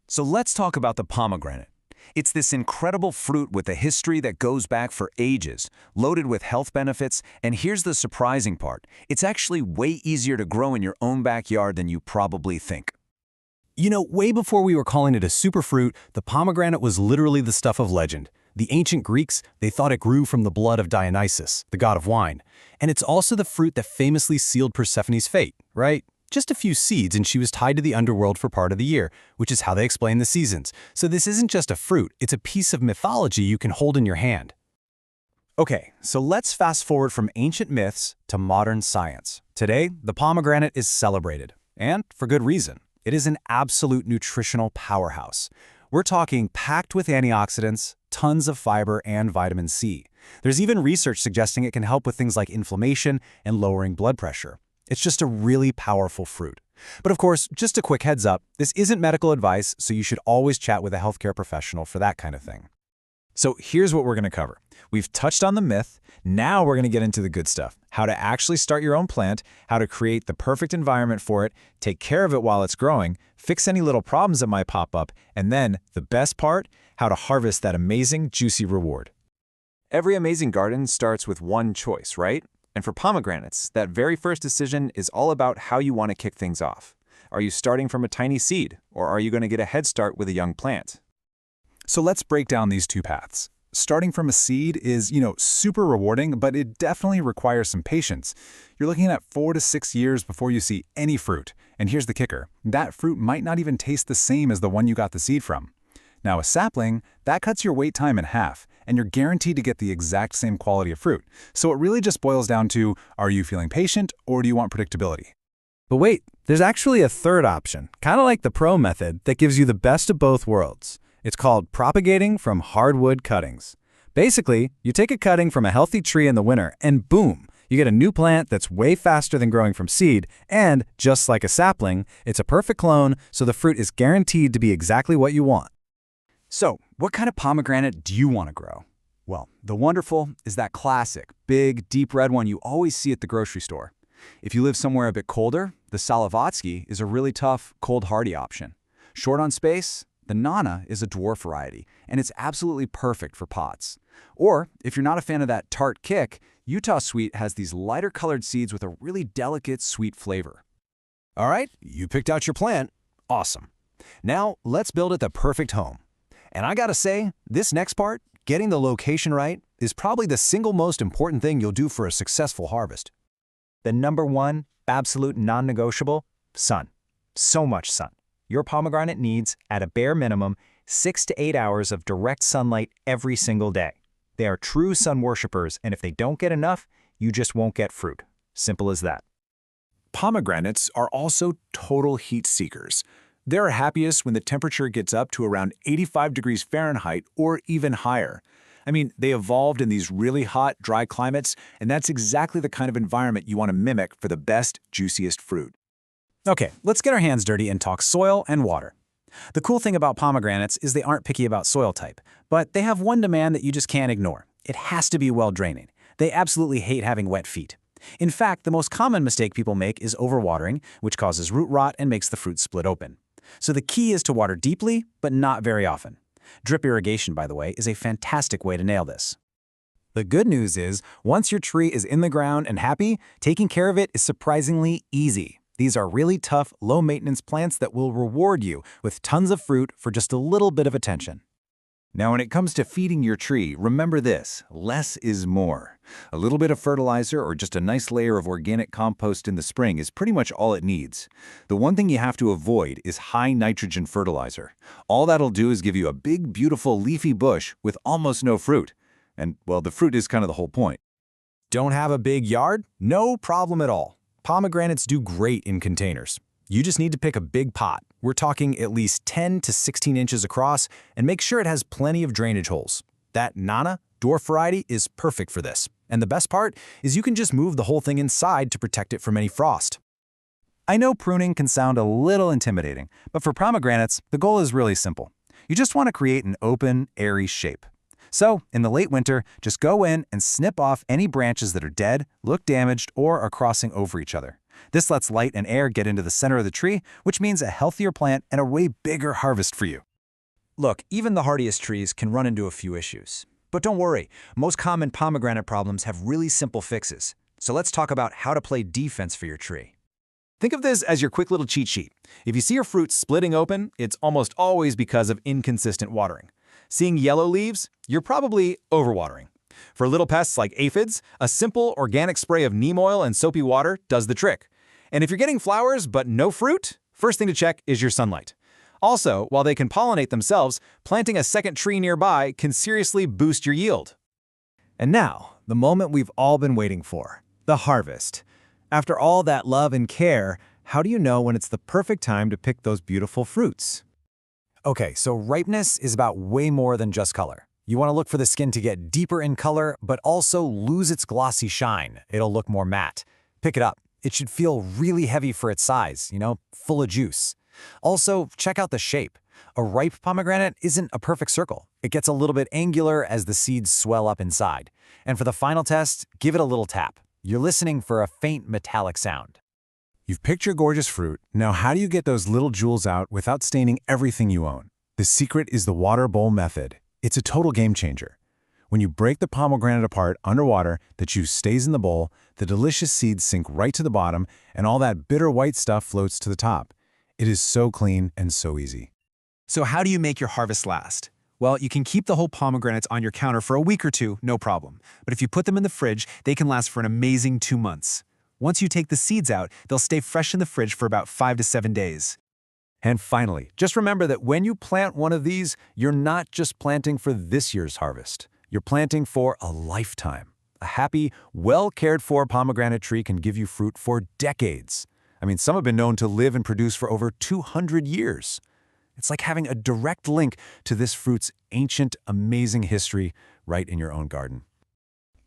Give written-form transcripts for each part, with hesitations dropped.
So let's talk about the pomegranate. It's this incredible fruit with a history that goes back for ages, loaded with health benefits, and here's the surprising part. It's actually way easier to grow in your own backyard than you probably think. You know, way before we were calling it a superfruit, the pomegranate was literally the stuff of legend. The ancient Greeks, they thought it grew from the blood of Dionysus, the god of wine. And it's also the fruit that famously sealed Persephone's fate, right? Just a few seeds and she was tied to the underworld for part of the year, which is how they explain the seasons. So this isn't just a fruit, it's a piece of mythology you can hold in your hand. Okay, so let's fast forward from ancient myths to modern science. Today, the pomegranate is celebrated, and for good reason. It is an absolute nutritional powerhouse. We're talking packed with antioxidants, tons of fiber, and vitamin C. There's even research suggesting it can help with things like inflammation and lowering blood pressure. It's just a really powerful fruit. But of course, just a quick heads up, this isn't medical advice, so you should always chat with a healthcare professional for that kind of thing. So here's what we're going to cover. We've touched on the myth, now we're going to get into the good stuff. How to actually start your own plant, how to create the perfect environment for it, take care of it while it's growing, fix any little problems that might pop up, and then, the best part, how to harvest that amazing, juicy reward. Every amazing garden starts with one choice, right? And for pomegranates, that very first decision is all about how you want to kick things off. Are you starting from a tiny seed, or are you going to get a head start with a young plant? So let's break down these two paths. Starting from a seed is, super rewarding, but it definitely requires some patience. You're looking at 4 to 6 years before you see any fruit. And here's the kicker. That fruit might not even taste the same as the one you got the seed from. Now, a sapling, that cuts your wait time in half, and you're guaranteed to get the exact same quality of fruit. So it really just boils down to, are you feeling patient, or do you want predictability? But wait, there's actually a third option, kind of like the pro method, that gives you the best of both worlds. It's called propagating from hardwood cuttings. Basically, you take a cutting from a healthy tree in the winter, and boom, you get a new plant that's way faster than growing from seed, and, just like a sapling, it's a perfect clone, so the fruit is guaranteed to be exactly what you want. So, what kind of pomegranate do you want to grow? Well, the wonderful is that classic, big, deep red one you always see at the grocery store. If you live somewhere a bit colder, the Salavatsky is a really tough, cold hardy option. Short on space, the Nana is a dwarf variety, and it's absolutely perfect for pots. Or, if you're not a fan of that tart kick, Utah Sweet has these lighter-colored seeds with a really delicate, sweet flavor. All right, you picked out your plant. Awesome. Now, let's build it the perfect home. And I gotta say, this next part, getting the location right, is probably the single most important thing you'll do for a successful harvest. The number one, absolute non-negotiable, sun. So much sun. Your pomegranate needs, at a bare minimum, 6 to 8 hours of direct sunlight every single day. They are true sun worshippers, and if they don't get enough, you just won't get fruit. Simple as that. Pomegranates are also total heat seekers. They're happiest when the temperature gets up to around 85 degrees Fahrenheit or even higher. I mean, they evolved in these really hot, dry climates, and that's exactly the kind of environment you want to mimic for the best, juiciest fruit. Okay, let's get our hands dirty and talk soil and water. The cool thing about pomegranates is they aren't picky about soil type, but they have one demand that you just can't ignore. It has to be well draining. They absolutely hate having wet feet. In fact, the most common mistake people make is overwatering, which causes root rot and makes the fruit split open. So the key is to water deeply, but not very often. Drip irrigation, by the way, is a fantastic way to nail this. The good news is, once your tree is in the ground and happy, taking care of it is surprisingly easy. These are really tough, low-maintenance plants that will reward you with tons of fruit for just a little bit of attention. Now, when it comes to feeding your tree, remember this: less is more. A little bit of fertilizer or just a nice layer of organic compost in the spring is pretty much all it needs. The one thing you have to avoid is high nitrogen fertilizer. All that'll do is give you a big, beautiful leafy bush with almost no fruit. And, well, the fruit is kind of the whole point. Don't have a big yard? No problem at all. Pomegranates do great in containers. You just need to pick a big pot. We're talking at least 10 to 16 inches across, and make sure it has plenty of drainage holes. That Nana dwarf variety is perfect for this. And the best part is you can just move the whole thing inside to protect it from any frost. I know pruning can sound a little intimidating, but for pomegranates, the goal is really simple. You just want to create an open, airy shape. So, in the late winter, just go in and snip off any branches that are dead, look damaged, or are crossing over each other. This lets light and air get into the center of the tree, which means a healthier plant and a way bigger harvest for you. Look, even the hardiest trees can run into a few issues. But don't worry, most common pomegranate problems have really simple fixes. So let's talk about how to play defense for your tree. Think of this as your quick little cheat sheet. If you see your fruit splitting open, it's almost always because of inconsistent watering. Seeing yellow leaves, you're probably overwatering. For little pests like aphids, a simple organic spray of neem oil and soapy water does the trick. And if you're getting flowers but no fruit, first thing to check is your sunlight. Also, while they can pollinate themselves, planting a second tree nearby can seriously boost your yield. And now, the moment we've all been waiting for, the harvest. After all that love and care, how do you know when it's the perfect time to pick those beautiful fruits? Okay, so ripeness is about way more than just color. You want to look for the skin to get deeper in color, but also lose its glossy shine. It'll look more matte. Pick it up. It should feel really heavy for its size, full of juice. Also, check out the shape. A ripe pomegranate isn't a perfect circle. It gets a little bit angular as the seeds swell up inside. And for the final test, give it a little tap. You're listening for a faint metallic sound. You've picked your gorgeous fruit. Now how do you get those little jewels out without staining everything you own? The secret is the water bowl method. It's a total game changer. When you break the pomegranate apart underwater, the juice stays in the bowl, the delicious seeds sink right to the bottom, and all that bitter white stuff floats to the top. It is so clean and so easy. So how do you make your harvest last? Well, you can keep the whole pomegranates on your counter for a week or two, no problem. But if you put them in the fridge, they can last for an amazing 2 months. Once you take the seeds out, they'll stay fresh in the fridge for about 5 to 7 days. And finally, just remember that when you plant one of these, you're not just planting for this year's harvest. You're planting for a lifetime. A happy, well-cared-for pomegranate tree can give you fruit for decades. I mean, some have been known to live and produce for over 200 years. It's like having a direct link to this fruit's ancient, amazing history right in your own garden.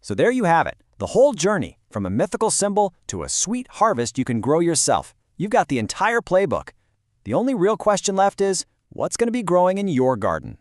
So there you have it, the whole journey, from a mythical symbol to a sweet harvest you can grow yourself. You've got the entire playbook. The only real question left is, what's going to be growing in your garden?